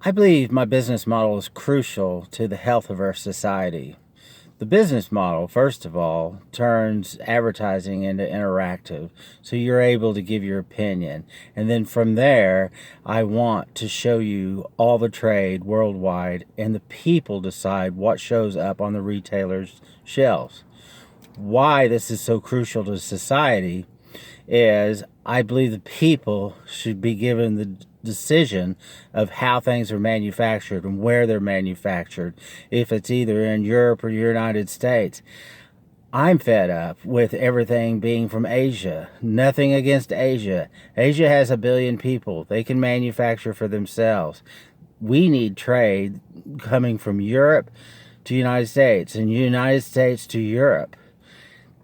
I believe my business model is crucial to the health of our society. The business model, first of all, turns advertising into interactive, so you're able to give your opinion. And then from there, I want to show you all the trade worldwide, and the people decide what shows up on the retailer's shelves. Why this is so crucial to society is I believe the people should be given the decision of how things are manufactured and where they're manufactured, if it's either in Europe or the United States. I'm fed up with everything being from Asia. Nothing against Asia. Asia has 1 billion people. They can manufacture for themselves. We need trade coming from Europe to United States and United States to Europe.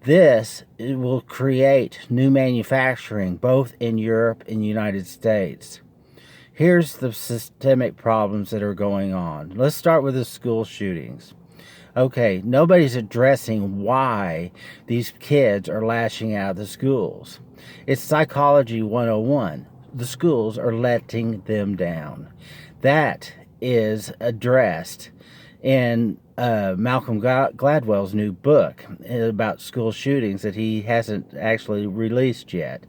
This will create new manufacturing both in Europe and the United States. Here's the systemic problems that are going on. Let's start with the school shootings. Okay, nobody's addressing why these kids are lashing out the schools. It's psychology 101. The schools are letting them down. That is addressed in Malcolm Gladwell's new book about school shootings that he hasn't actually released yet,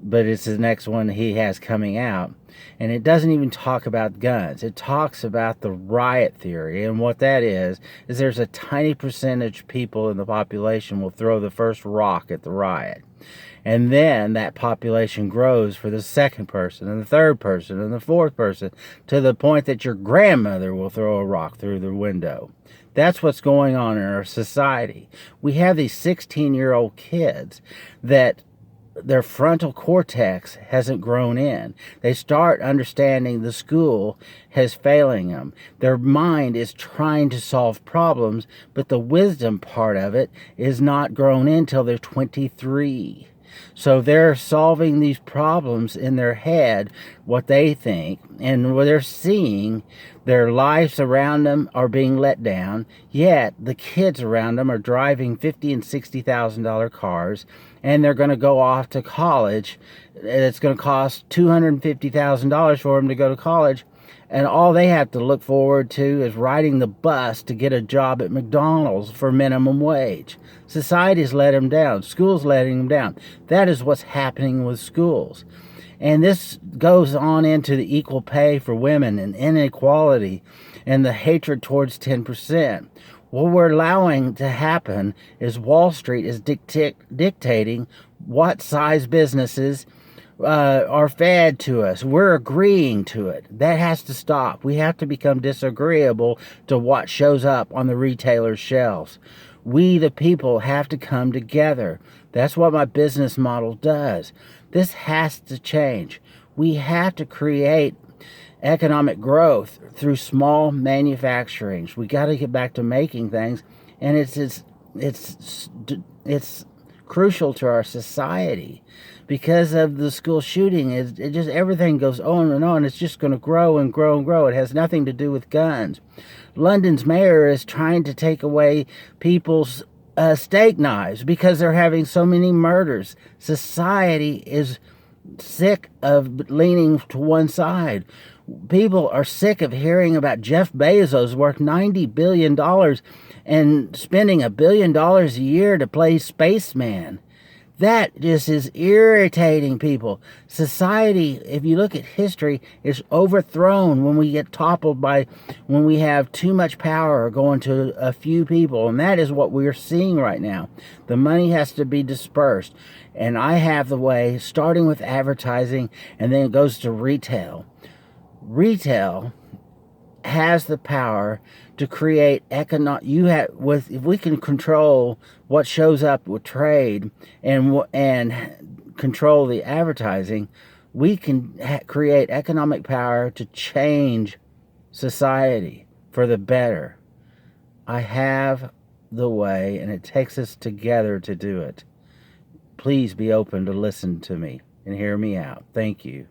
but it's the next one he has coming out. And it doesn't even talk about guns. It talks about the riot theory. And what that is there's a tiny percentage of people in the population will throw the first rock at the riot. And then that population grows for the second person and the third person and the fourth person to the point that your grandmother will throw a rock through the window. That's what's going on in our society. We have these 16-year-old kids that their frontal cortex hasn't grown in. They start understanding the school has failing them. Their mind is trying to solve problems, but the wisdom part of it is not grown in till they're 23. So they're solving these problems in their head, what they think, and what they're seeing, their lives around them are being let down, yet the kids around them are driving $50,000 and $60,000 cars, and they're going to go off to college. It's going to cost $250,000 for them to go to college, and all they have to look forward to is riding the bus to get a job at McDonald's for minimum wage. Society's let them down. Schools letting them down. That is what's happening with schools. And this goes on into the equal pay for women and inequality and the hatred towards 10%. What we're allowing to happen is Wall Street is dictating what size businesses are fed to us. We're agreeing to it. That has to stop. We have to become disagreeable to what shows up on the retailer's shelves. We, the people, have to come together. That's what my business model does. This has to change. We have to create economic growth through small manufacturing. We got to get back to making things, and it's crucial to our society because of the school shooting. It just everything goes on and on. It's just going to grow and grow and grow. It has nothing to do with guns. London's mayor is trying to take away people's steak knives because they're having so many murders. Society is sick of leaning to one side. People are sick of hearing about Jeff Bezos worth $90 billion and spending $1 billion a year to play spaceman. That just is irritating people. Society, if you look at history, is overthrown when we get toppled when we have too much power going to a few people. And that is what we're seeing right now. The money has to be dispersed. And I have the way, starting with advertising, and then it goes to retail. Retail has the power to create economic. If we can control what shows up with trade and control the advertising, we can create economic power to change society for the better. I have the way, and it takes us together to do it. Please be open to listen to me and hear me out. Thank you.